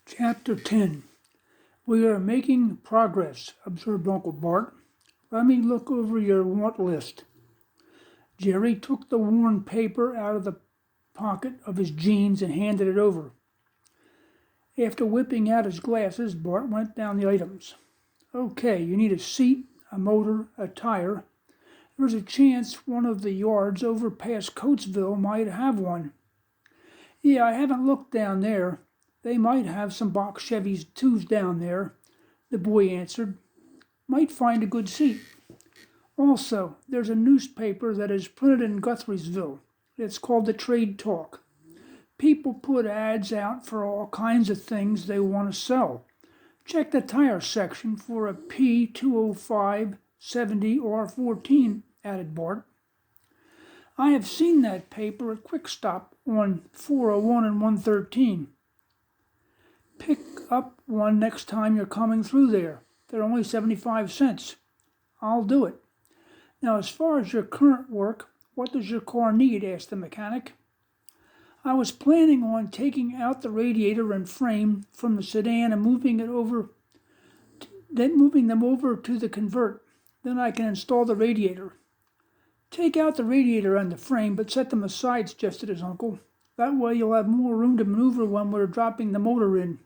Chapter 10. We are making progress, observed Uncle Bart. Let me look over your want list. Jerry took the worn paper out of the pocket of his jeans and handed it over. After whipping out his glasses, Bart went down the items. Okay, you need a seat, a motor, a tire. There's a chance one of the yards over past Coatesville might have one. Yeah, I haven't looked down there. They might have some box Chevys too down there, the boy answered. Might find a good seat. Also, there's a newspaper that is printed in Guthriesville. It's called the Trade Talk. People put ads out for all kinds of things they want to sell. Check the tire section for a P205 70 R14, added Bart. I have seen that paper at Quick Stop on 401 and 113. Pick up one next time you're coming through there. They're only 75 cents. I'll do it. Now, as far as your current work, what does your car need? Asked the mechanic. I was planning on taking out the radiator and frame from the sedan and moving them over to the convert. Then I can install the radiator. Take out the radiator and the frame, but set them aside, suggested his uncle. That way you'll have more room to maneuver when we're dropping the motor in.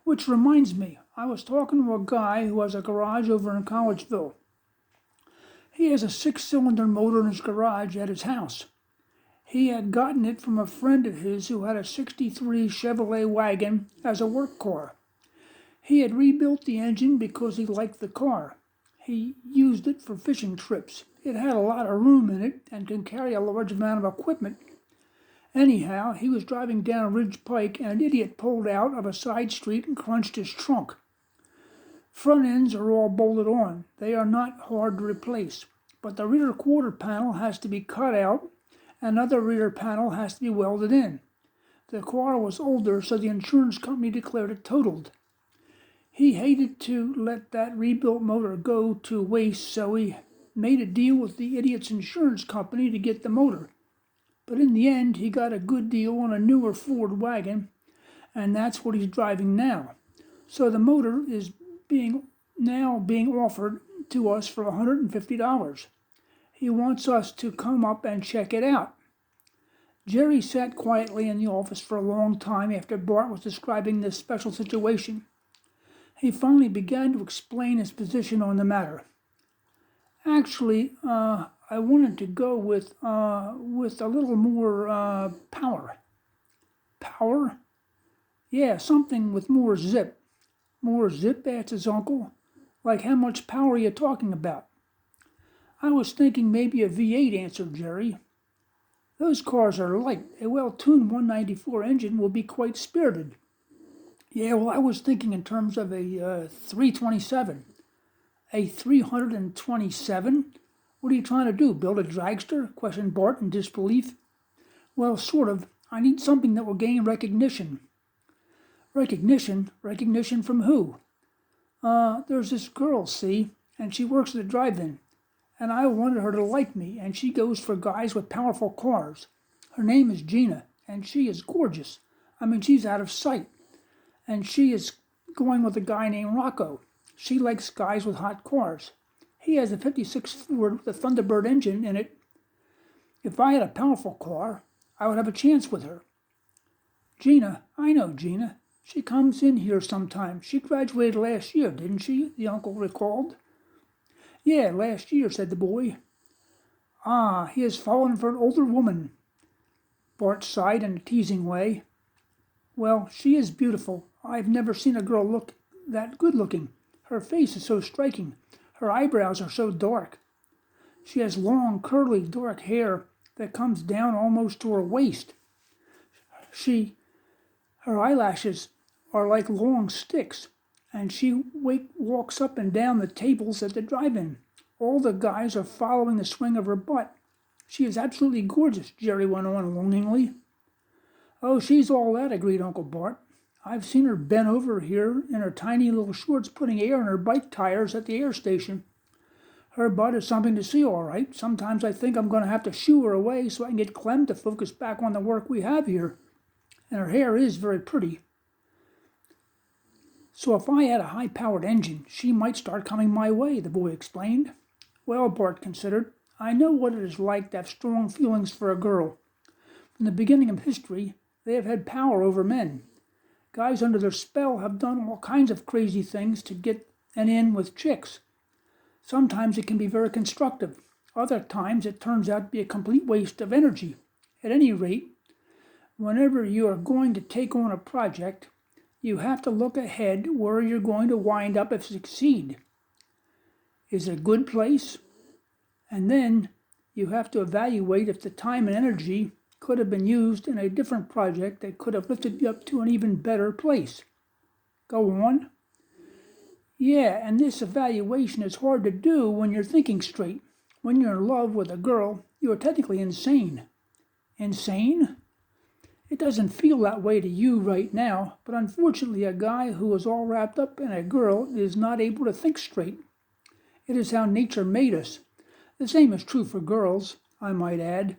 Which reminds me, I was talking to a guy who has a garage over in Collegeville. He has a 6-cylinder motor in his garage at his house. He had gotten it from a friend of his who had a '63 Chevrolet wagon as a work car. He had rebuilt the engine because he liked the car. He used it for fishing trips. It had a lot of room in it and can carry a large amount of equipment. Anyhow, he was driving down Ridge Pike and an idiot pulled out of a side street and crunched his trunk. Front ends are all bolted on. They are not hard to replace, but the rear quarter panel has to be cut out and another rear panel has to be welded in. The car was older, so the insurance company declared it totaled. He hated to let that rebuilt motor go to waste, so he made a deal with the idiot's insurance company to get the motor. But in the end, he got a good deal on a newer Ford wagon, and that's what he's driving now. So the motor is being offered to us for $150. He wants us to come up and check it out. Jerry sat quietly in the office for a long time after Bart was describing this special situation. He finally began to explain his position on the matter. Actually, I wanted to go with a little more power. Power? Yeah, something with more zip. More zip? Asked his uncle. Like how much power are you talking about? I was thinking maybe a V8, answered Jerry. Those cars are light. A well-tuned 194 engine will be quite spirited. Yeah, well, I was thinking in terms of a 327. A 327? What are you trying to do, build a dragster? Questioned Bart in disbelief. Well, sort of. I need something that will gain recognition. Recognition? Recognition from who? There's this girl, see, and she works at a drive-in, and I wanted her to like me, and she goes for guys with powerful cars. Her name is Gina, and she is gorgeous. I mean, she's out of sight. And she is going with a guy named Rocco. She likes guys with hot cars. He has a '56 Ford with a Thunderbird engine in it. If I had a powerful car, I would have a chance with her. Gina, I know Gina. She comes in here sometimes. She graduated last year, didn't she? The uncle recalled. Yeah, last year, said the boy. Ah, he has fallen for an older woman. Bart sighed in a teasing way. Well, she is beautiful. I've never seen a girl look that good looking. Her face is so striking. Her eyebrows are so dark. She has long, curly, dark hair that comes down almost to her waist. Her eyelashes are like long sticks, and she walks up and down the tables at the drive-in. All the guys are following the swing of her butt. She is absolutely gorgeous, Jerry went on longingly. Oh, she's all that, agreed Uncle Bart. I've seen her bent over here in her tiny little shorts putting air in her bike tires at the air station. Her butt is something to see, all right. Sometimes I think I'm going to have to shoo her away so I can get Clem to focus back on the work we have here. And her hair is very pretty. So if I had a high-powered engine, she might start coming my way, the boy explained. Well, Bart considered, I know what it is like to have strong feelings for a girl. From the beginning of history, they have had power over men. Guys under their spell have done all kinds of crazy things to get an in with chicks. Sometimes it can be very constructive. Other times it turns out to be a complete waste of energy. At any rate, whenever you are going to take on a project, you have to look ahead where you're going to wind up if you succeed. Is it a good place? And then you have to evaluate if the time and energy could have been used in a different project that could have lifted you up to an even better place. Go on. Yeah, and this evaluation is hard to do when you're thinking straight. When you're in love with a girl, you are technically insane. Insane? It doesn't feel that way to you right now, but unfortunately a guy who is all wrapped up in a girl is not able to think straight. It is how nature made us. The same is true for girls, I might add.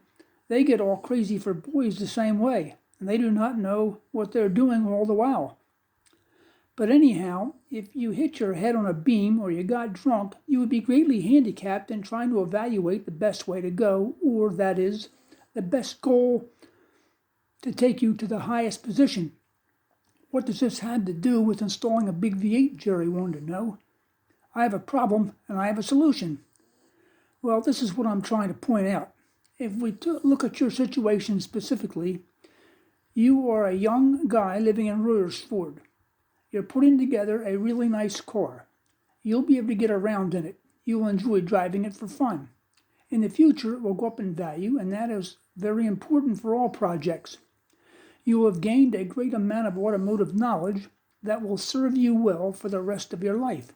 They get all crazy for boys the same way, and they do not know what they're doing all the while. But anyhow, if you hit your head on a beam or you got drunk, you would be greatly handicapped in trying to evaluate the best way to go, or that is, the best goal to take you to the highest position. What does this have to do with installing a big V8, Jerry wanted to know. I have a problem and I have a solution. Well, this is what I'm trying to point out. If we look at your situation specifically, you are a young guy living in Royersford. You're putting together a really nice car. You'll be able to get around in it. You'll enjoy driving it for fun. In the future, it will go up in value, and that is very important for all projects. You will have gained a great amount of automotive knowledge that will serve you well for the rest of your life.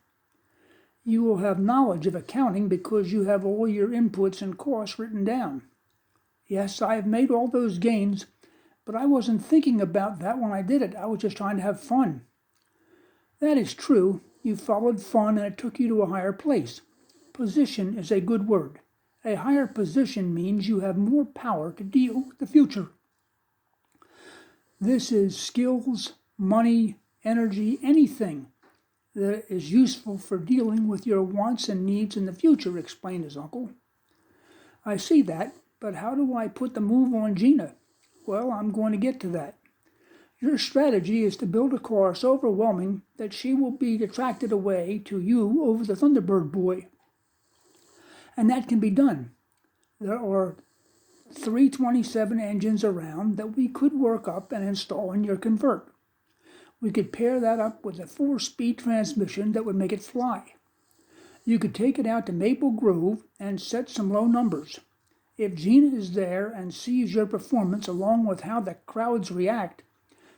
You will have knowledge of accounting because you have all your inputs and costs written down. Yes, I have made all those gains, but I wasn't thinking about that when I did it. I was just trying to have fun. That is true. You followed fun and it took you to a higher place. Position is a good word. A higher position means you have more power to deal with the future. This is skills, money, energy, anything that is useful for dealing with your wants and needs in the future, explained his uncle. I see that, but how do I put the move on Gina? Well, I'm going to get to that. Your strategy is to build a car so overwhelming that she will be attracted away to you over the Thunderbird boy. And that can be done. There are 327 engines around that we could work up and install in your Convert. We could pair that up with a 4-speed transmission that would make it fly. You could take it out to Maple Grove and set some low numbers. If Gina is there and sees your performance along with how the crowds react,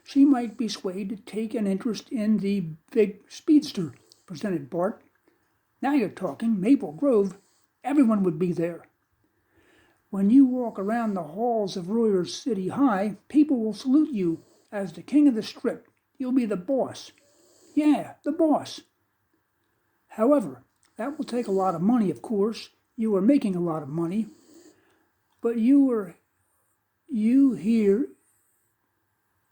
she might be swayed to take an interest in the big speedster, presented Bart. Now you're talking. Maple Grove. Everyone would be there. When you walk around the halls of Royers City High, people will salute you as the king of the strip. You'll be the boss. Yeah, the boss. However, that will take a lot of money, of course. You are making a lot of money. But you here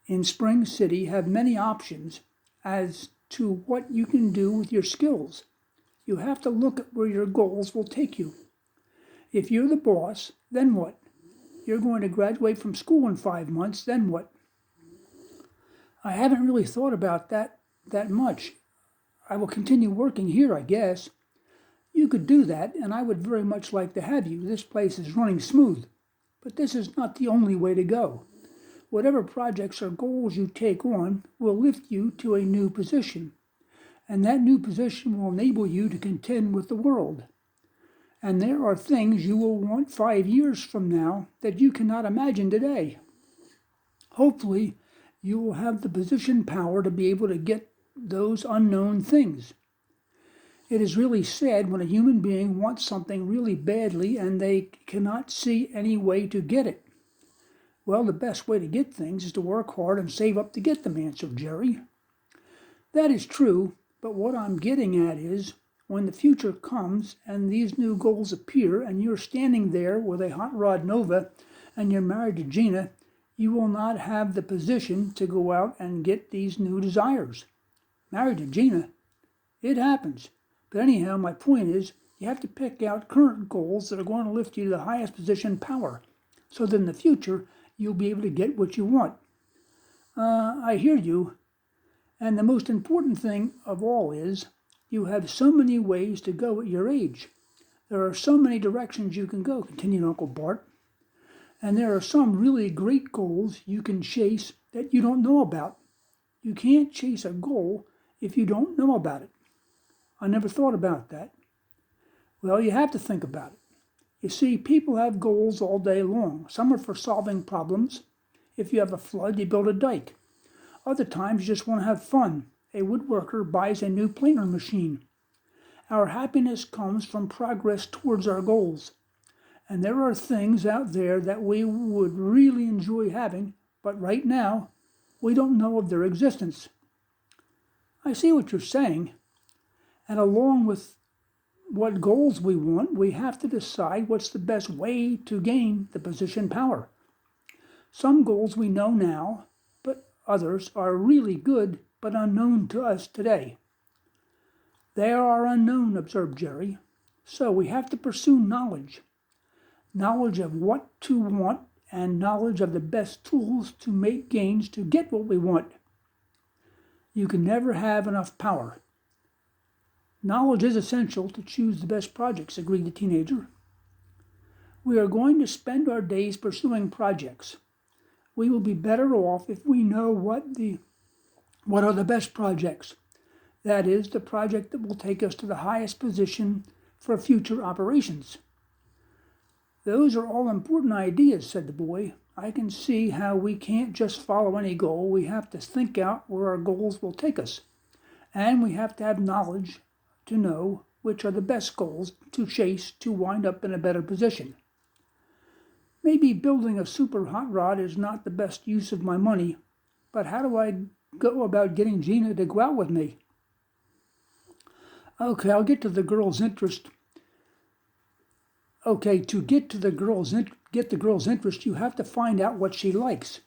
in Spring City have many options as to what you can do with your skills. You have to look at where your goals will take you. If you're the boss, then what? You're going to graduate from school in 5 months, then what? I haven't really thought about that much. I will continue working here, I guess. You could do that, and I would very much like to have you. This place is running smooth. But this is not the only way to go. Whatever projects or goals you take on will lift you to a new position. And that new position will enable you to contend with the world. And there are things you will want 5 years from now that you cannot imagine today. Hopefully, you will have the position power to be able to get those unknown things. It is really sad when a human being wants something really badly and they cannot see any way to get it. Well, the best way to get things is to work hard and save up to get them, answered Jerry. That is true, but what I'm getting at is, when the future comes and these new goals appear and you're standing there with a hot rod Nova and you're married to Gina, you will not have the position to go out and get these new desires. Married to Gina. It happens. But anyhow, my point is, you have to pick out current goals that are going to lift you to the highest position power, so that in the future, you'll be able to get what you want. I hear you. And the most important thing of all is, you have so many ways to go at your age. There are so many directions you can go, continued Uncle Bart. And there are some really great goals you can chase that you don't know about. You can't chase a goal if you don't know about it. I never thought about that. Well, you have to think about it. You see, people have goals all day long. Some are for solving problems. If you have a flood, you build a dike. Other times, you just want to have fun. A woodworker buys a new planer machine. Our happiness comes from progress towards our goals. And there are things out there that we would really enjoy having, but right now, we don't know of their existence. I see what you're saying. And along with what goals we want, we have to decide what's the best way to gain the position power. Some goals we know now, but others are really good but unknown to us today. They are unknown, observed Jerry. So we have to pursue knowledge. Knowledge of what to want and knowledge of the best tools to make gains to get what we want. You can never have enough power. Knowledge is essential to choose the best projects, agreed the teenager. We are going to spend our days pursuing projects. We will be better off if we know what are the best projects. That is, the project that will take us to the highest position for future operations. Those are all important ideas, said the boy. I can see how we can't just follow any goal. We have to think out where our goals will take us. And we have to have knowledge to know which are the best goals to chase to wind up in a better position. Maybe building a super hot rod is not the best use of my money, but how do I go about getting Gina to go out with me? Okay, I'll get to the girl's interest. To get the girl's interest, you have to find out what she likes.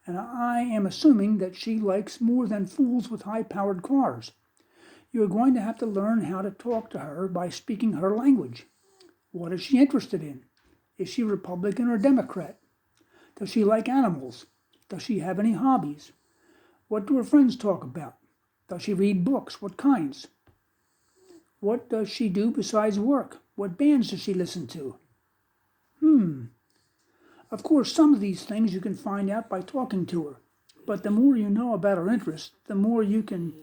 And I am assuming that she likes more than fools with high-powered cars. You're going to have to learn how to talk to her by speaking her language. What is she interested in? Is she Republican or Democrat? Does she like animals? Does she have any hobbies? What do her friends talk about? Does she read books? What kinds? What does she do besides work? What bands does she listen to? Of course, some of these things you can find out by talking to her. But the more you know about her interests, the more you can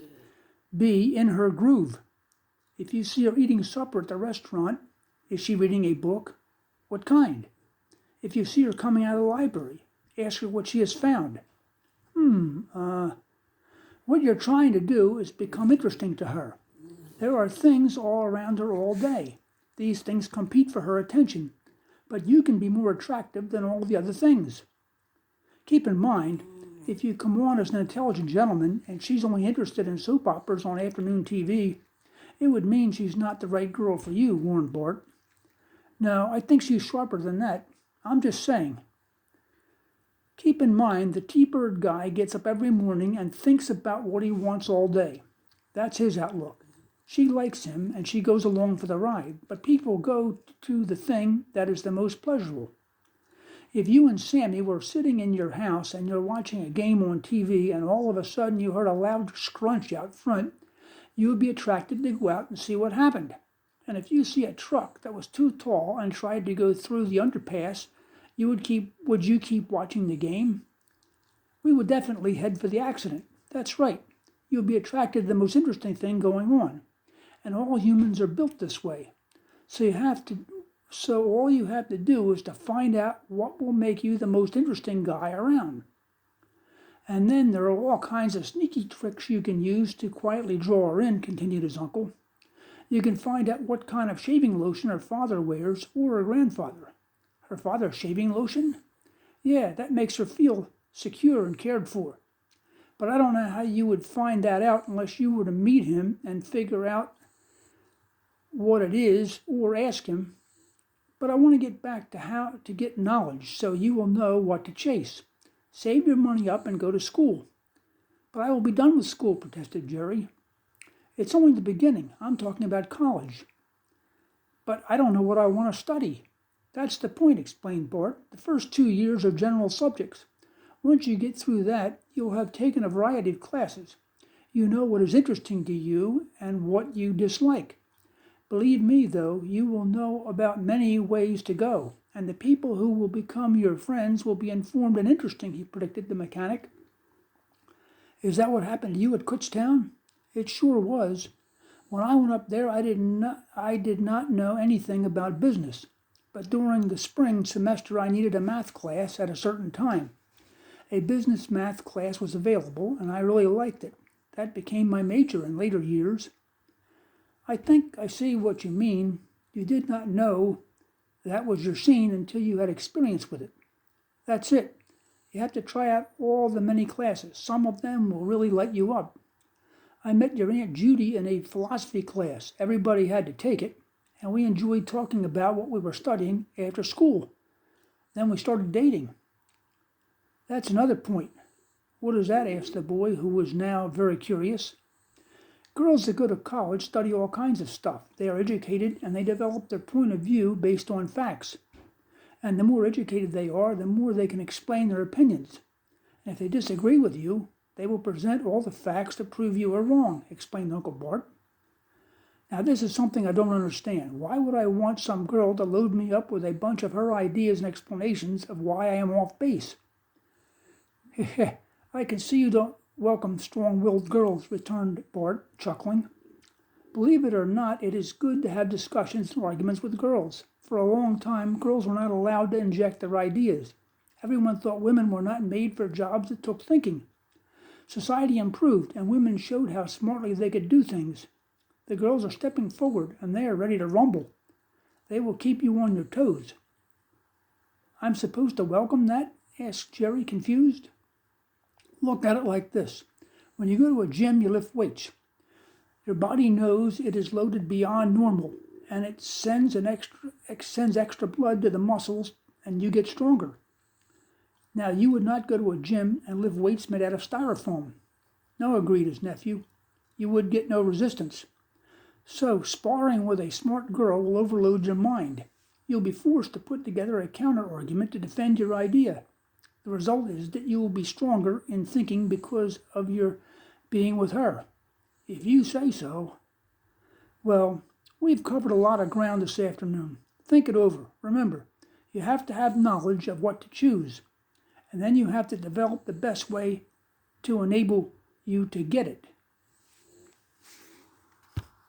be in her groove. If you see her eating supper at the restaurant, is she reading a book? What kind? If you see her coming out of the library, ask her what she has found. What you're trying to do is become interesting to her. There are things all around her all day. These things compete for her attention, but you can be more attractive than all the other things. Keep in mind, if you come on as an intelligent gentleman and she's only interested in soap operas on afternoon TV, it would mean she's not the right girl for you, warned Bart. No, I think she's sharper than that. I'm just saying. Keep in mind, the T-Bird guy gets up every morning and thinks about what he wants all day. That's his outlook. She likes him and she goes along for the ride, but people go to the thing that is the most pleasurable. If you and Sammy were sitting in your house and you're watching a game on TV and all of a sudden you heard a loud scrunch out front, you would be attracted to go out and see what happened. And if you see a truck that was too tall and tried to go through the underpass, would you keep watching the game? We would definitely head for the accident. That's right. You would be attracted to the most interesting thing going on. And all humans are built this way. So all you have to do is to find out what will make you the most interesting guy around. And then there are all kinds of sneaky tricks you can use to quietly draw her in, continued his uncle. You can find out what kind of shaving lotion her father wears or her grandfather. Her father's shaving lotion? Yeah, that makes her feel secure and cared for. But I don't know how you would find that out unless you were to meet him and figure out what it is or ask him. But I want to get back to how to get knowledge so you will know what to chase. Save your money up and go to school. But I will be done with school, protested Jerry. It's only the beginning. I'm talking about college. But I don't know what I want to study. That's the point, explained Bart. The first 2 years are general subjects. Once you get through that, you'll have taken a variety of classes. You know what is interesting to you and what you dislike. Believe me, though, you will know about many ways to go, and the people who will become your friends will be informed and interesting, he predicted the mechanic. Is that what happened to you at Kutztown? It sure was. When I went up there, I did not know anything about business. But during the spring semester, I needed a math class at a certain time. A business math class was available, and I really liked it. That became my major in later years. I think I see what you mean. You did not know that was your scene until you had experience with it. That's it. You have to try out all the many classes. Some of them will really light you up. I met your Aunt Judy in a philosophy class. Everybody had to take it, and we enjoyed talking about what we were studying after school. Then we started dating. That's another point. What is that? Asked the boy, who was now very curious. Girls that go to college study all kinds of stuff. They are educated and they develop their point of view based on facts. And the more educated they are, the more they can explain their opinions. And if they disagree with you, they will present all the facts to prove you are wrong, explained Uncle Bart. Now this is something I don't understand. Why would I want some girl to load me up with a bunch of her ideas and explanations of why I am off base? I can see you don't welcome strong-willed girls, returned Bart, chuckling. Believe it or not, it is good to have discussions and arguments with girls. For a long time, girls were not allowed to inject their ideas. Everyone thought women were not made for jobs that took thinking. Society improved, and women showed how smartly they could do things. The girls are stepping forward, and they are ready to rumble. They will keep you on your toes. I'm supposed to welcome that? Asked Jerry, confused. Look at it like this. When you go to a gym, you lift weights. Your body knows it is loaded beyond normal, and it sends extra blood to the muscles, and you get stronger. Now, you would not go to a gym and lift weights made out of styrofoam. No, agreed his nephew. You would get no resistance. So, sparring with a smart girl will overload your mind. You'll be forced to put together a counter-argument to defend your idea. The result is that you will be stronger in thinking because of your being with her. If you say so. Well, we've covered a lot of ground this afternoon. Think it over. Remember, you have to have knowledge of what to choose, and then you have to develop the best way to enable you to get it.